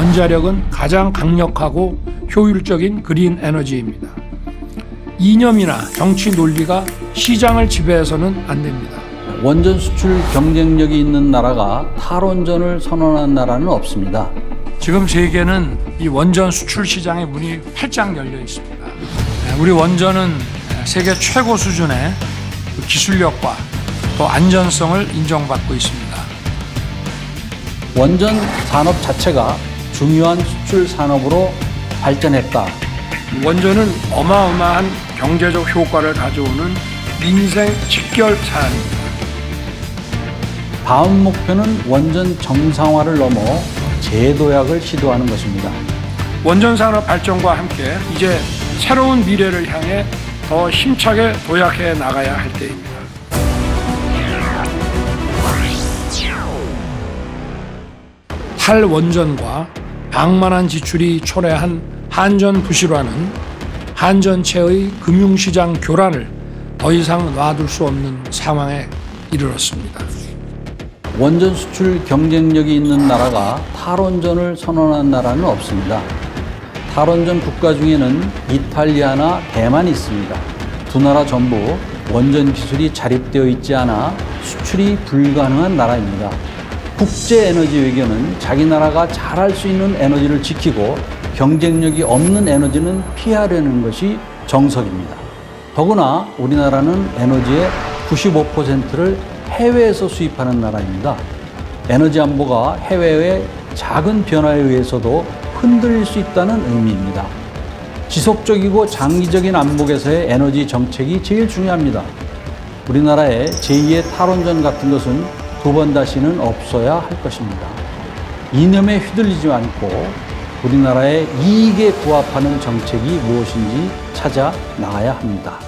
원자력은 가장 강력하고 효율적인 그린 에너지입니다. 이념이나 정치 논리가 시장을 지배해서는 안 됩니다. 원전 수출 경쟁력이 있는 나라가 탈원전을 선언한 나라는 없습니다. 지금 세계는 이 원전 수출 시장의 문이 활짝 열려 있습니다. 우리 원전은 세계 최고 수준의 기술력과 또 안전성을 인정받고 있습니다. 원전 산업 자체가 중요한 수출 산업으로 발전했다. 원전은 어마어마한 경제적 효과를 가져오는 민생 직결 사안입니다. 다음 목표는 원전 정상화를 넘어 재도약을 시도하는 것입니다. 원전 산업 발전과 함께 이제 새로운 미래를 향해 더 힘차게 도약해 나가야 할 때입니다. 탈원전과 방만한 지출이 초래한 한전 부실화는 한전체의 금융시장 교란을 더 이상 놔둘 수 없는 상황에 이르렀습니다. 원전 수출 경쟁력이 있는 나라가 탈원전을 선언한 나라는 없습니다. 탈원전 국가 중에는 이탈리아나 대만이 있습니다. 두 나라 전부 원전 기술이 자립되어 있지 않아 수출이 불가능한 나라입니다. 국제에너지 외교는 자기 나라가 잘할 수 있는 에너지를 지키고 경쟁력이 없는 에너지는 피하려는 것이 정석입니다. 더구나 우리나라는 에너지의 95%를 해외에서 수입하는 나라입니다. 에너지 안보가 해외의 작은 변화에 의해서도 흔들릴 수 있다는 의미입니다. 지속적이고 장기적인 안목에서의 에너지 정책이 제일 중요합니다. 우리나라의 제2의 탈원전 같은 것은 두 번 다시는 없어야 할 것입니다. 이념에 휘둘리지 않고 우리나라의 이익에 부합하는 정책이 무엇인지 찾아 나가야 합니다.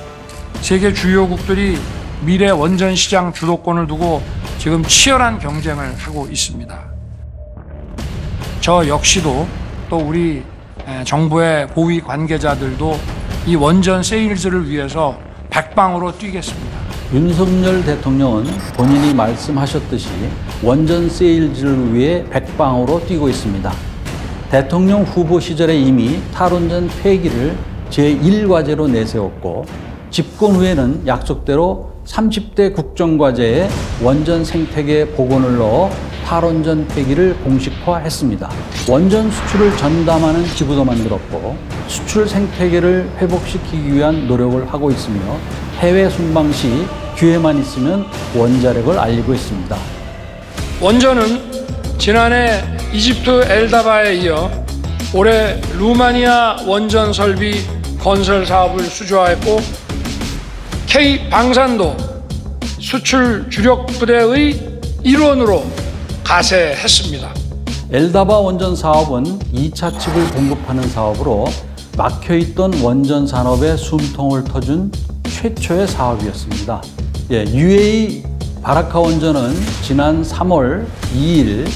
세계 주요국들이 미래 원전 시장 주도권을 두고 지금 치열한 경쟁을 하고 있습니다. 저 역시도 또 우리 정부의 고위 관계자들도 이 원전 세일즈를 위해서 백방으로 뛰겠습니다. 윤석열 대통령은 본인이 말씀하셨듯이 원전 세일즈를 위해 백방으로 뛰고 있습니다. 대통령 후보 시절에 이미 탈원전 폐기를 제1과제로 내세웠고 집권 후에는 약속대로 30대 국정과제에 원전 생태계 복원을 넣어 탈원전 폐기를 공식화했습니다. 원전 수출을 전담하는 기구도 만들었고 수출 생태계를 회복시키기 위한 노력을 하고 있으며 해외 순방 시 기회만 있으면 원자력을 알리고 있습니다. 원전은 지난해 이집트 엘다바에 이어 올해 루마니아 원전 설비 건설 사업을 수주하였고 K방산도 수출 주력 부대의 일원으로 가세했습니다. 엘다바 원전 사업은 2차 칩을 공급하는 사업으로 막혀있던 원전 산업의 숨통을 터준 최초의 사업이었습니다. UAE 바라카 원전은 지난 3월 2일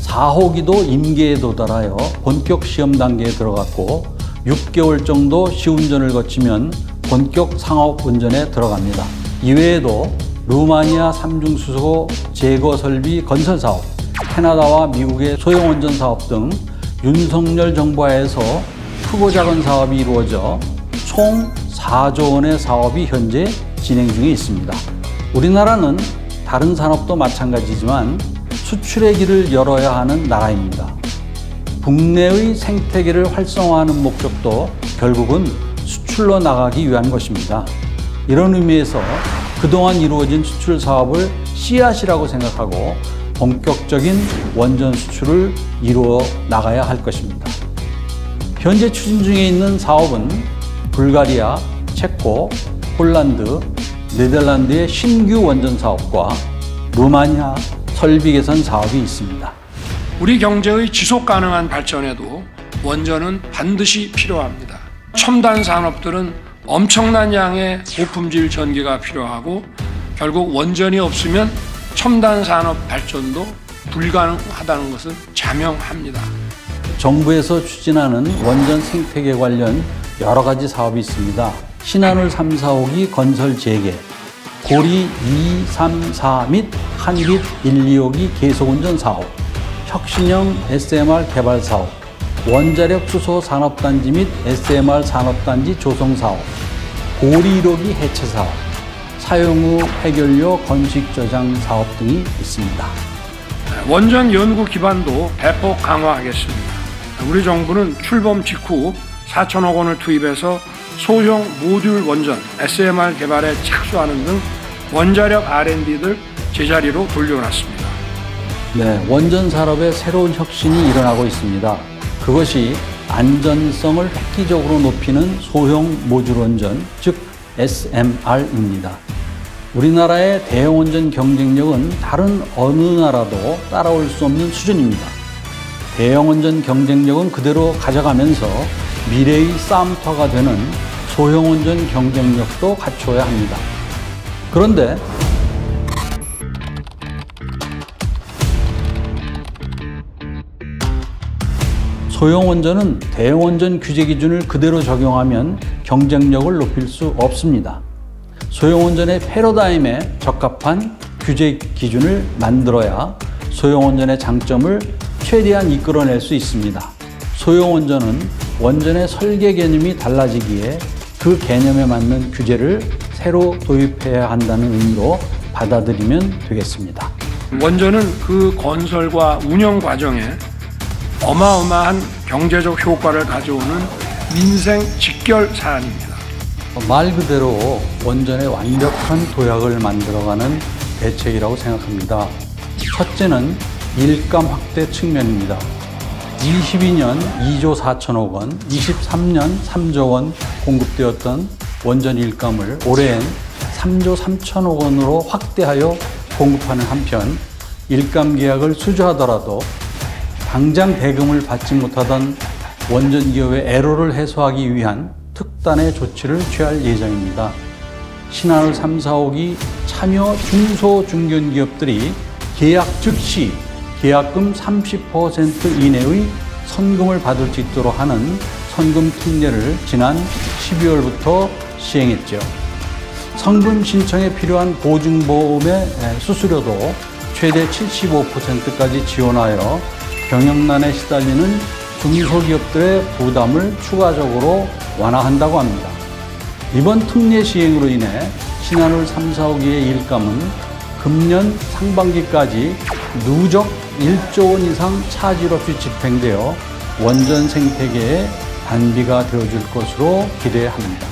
4호기도 임계에 도달하여 본격 시험 단계에 들어갔고 6개월 정도 시운전을 거치면 본격 상업 운전에 들어갑니다. 이외에도 루마니아 삼중수소 제거 설비 건설 사업, 캐나다와 미국의 소형 원전 사업 등 윤석열 정부 하에서 크고 작은 사업이 이루어져 총 4조 원의 사업이 현재 진행 중에 있습니다. 우리나라는 다른 산업도 마찬가지지만 수출의 길을 열어야 하는 나라입니다. 국내의 생태계를 활성화하는 목적도 결국은 수출로 나가기 위한 것입니다. 이런 의미에서 그동안 이루어진 수출 사업을 씨앗이라고 생각하고 본격적인 원전 수출을 이루어 나가야 할 것입니다. 현재 추진 중에 있는 사업은 불가리아, 체코, 폴란드, 네덜란드의 신규 원전 사업과 루마니아 설비 개선 사업이 있습니다. 우리 경제의 지속 가능한 발전에도 원전은 반드시 필요합니다. 첨단 산업들은 엄청난 양의 고품질 전기가 필요하고 결국 원전이 없으면 첨단 산업 발전도 불가능하다는 것은 자명합니다. 정부에서 추진하는 원전 생태계 관련 여러 가지 사업이 있습니다. 신한울 3, 4호기 건설 재개, 고리 2, 3, 4 및 한빛 1, 2호기 계속 운전 사업, 혁신형 SMR 개발 사업, 원자력 수소 산업단지 및 SMR 산업단지 조성 사업, 고리 1호기 해체 사업, 사용 후 폐결료 건식 저장 사업 등이 있습니다. 원전 연구 기반도 대폭 강화하겠습니다. 우리 정부는 출범 직후 4천억 원을 투입해서 소형 모듈 원전 SMR 개발에 착수하는 등 원자력 R&D들 제자리로 돌려놨습니다. 네, 원전 산업에 새로운 혁신이 일어나고 있습니다. 그것이 안전성을 획기적으로 높이는 소형 모듈 원전, 즉 SMR입니다. 우리나라의 대형 원전 경쟁력은 다른 어느 나라도 따라올 수 없는 수준입니다. 대형 원전 경쟁력은 그대로 가져가면서 미래의 싸움터가 되는 소형 원전 경쟁력도 갖춰야 합니다. 그런데 소형 원전은 대형 원전 규제 기준을 그대로 적용하면 경쟁력을 높일 수 없습니다. 소형 원전의 패러다임에 적합한 규제 기준을 만들어야 소형 원전의 장점을 최대한 이끌어낼 수 있습니다. 소형 원전은 원전의 설계 개념이 달라지기에 그 개념에 맞는 규제를 새로 도입해야 한다는 의미로 받아들이면 되겠습니다. 원전은 그 건설과 운영 과정에 어마어마한 경제적 효과를 가져오는 민생 직결 사안입니다. 말 그대로 원전의 완벽한 도약을 만들어가는 대책이라고 생각합니다. 첫째는 일감 확대 측면입니다. 22년 2조 4천억 원, 23년 3조 원 공급되었던 원전 일감을 올해엔 3조 3천억 원으로 확대하여 공급하는 한편 일감 계약을 수주하더라도 당장 대금을 받지 못하던 원전 기업의 애로를 해소하기 위한 특단의 조치를 취할 예정입니다. 신한울 3, 4호기 참여 중소 중견기업들이 계약 즉시 계약금 30% 이내의 선금을 받을 수 있도록 하는 선금 특례를 지난 12월부터 시행했죠. 선금 신청에 필요한 보증보험의 수수료도 최대 75%까지 지원하여 경영난에 시달리는 중소기업들의 부담을 추가적으로 완화한다고 합니다. 이번 특례 시행으로 인해 신한울 3, 4호기의 일감은 금년 상반기까지 누적 1조 원 이상 차질 없이 집행되어 원전 생태계에 단비가 되어줄 것으로 기대합니다.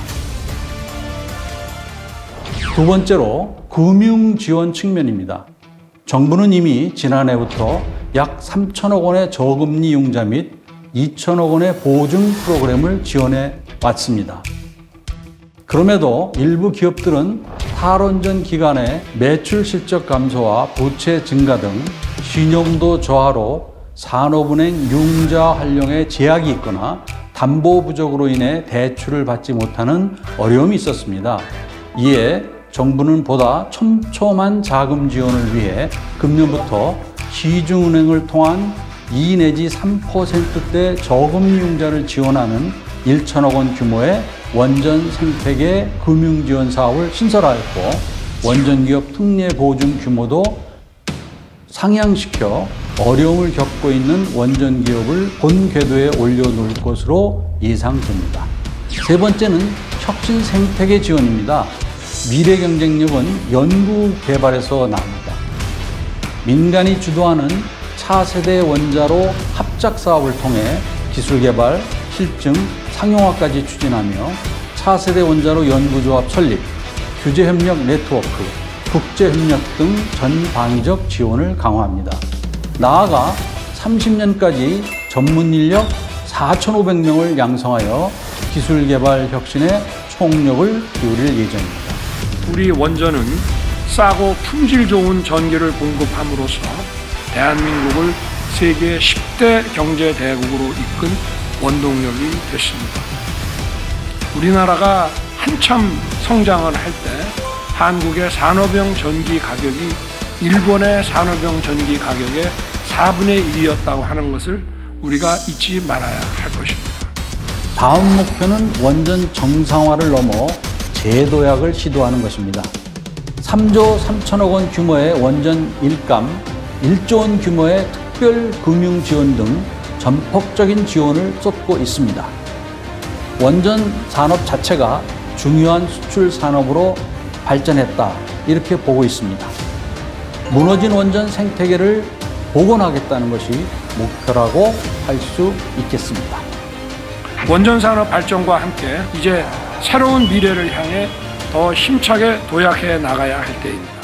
두 번째로 금융 지원 측면입니다. 정부는 이미 지난해부터 약 3천억 원의 저금리 융자 및 2천억 원의 보증 프로그램을 지원해 왔습니다. 그럼에도 일부 기업들은 탈원전 기간에 매출 실적 감소와 부채 증가 등 신용도 저하로 산업은행 융자 활용에 제약이 있거나 담보 부족으로 인해 대출을 받지 못하는 어려움이 있었습니다. 이에 정부는 보다 촘촘한 자금 지원을 위해 금년부터 시중은행을 통한 2 내지 3%대 저금리 융자를 지원하는 1천억 원 규모의 원전 생태계 금융지원 사업을 신설하였고 원전기업 특례 보증 규모도 상향시켜 어려움을 겪고 있는 원전기업을 본 궤도에 올려놓을 것으로 예상됩니다. 세 번째는 혁신 생태계 지원입니다. 미래 경쟁력은 연구 개발에서 나옵니다. 민간이 주도하는 차세대 원자로 합작 사업을 통해 기술 개발, 실증, 상용화까지 추진하며 차세대 원자로 연구조합 설립, 규제협력 네트워크, 국제협력 등 전방위적 지원을 강화합니다. 나아가 30년까지 전문 인력 4,500명을 양성하여 기술 개발 혁신에 총력을 기울일 예정입니다. 우리 원전은 싸고 품질 좋은 전기를 공급함으로써 대한민국을 세계 10대 경제 대국으로 이끈 원동력이 됐습니다. 우리나라가 한참 성장을 할 때 한국의 산업용 전기 가격이 일본의 산업용 전기 가격의 4분의 1이었다고 하는 것을 우리가 잊지 말아야 할 것입니다. 다음 목표는 원전 정상화를 넘어 재도약을 시도하는 것입니다. 3조 3천억 원 규모의 원전 일감, 1조 원 규모의 특별 금융 지원 등 전폭적인 지원을 쏟고 있습니다. 원전 산업 자체가 중요한 수출 산업으로 발전했다, 이렇게 보고 있습니다. 무너진 원전 생태계를 복원하겠다는 것이 목표라고 할 수 있겠습니다. 원전 산업 발전과 함께 이제 새로운 미래를 향해 더 힘차게 도약해 나가야 할 때입니다.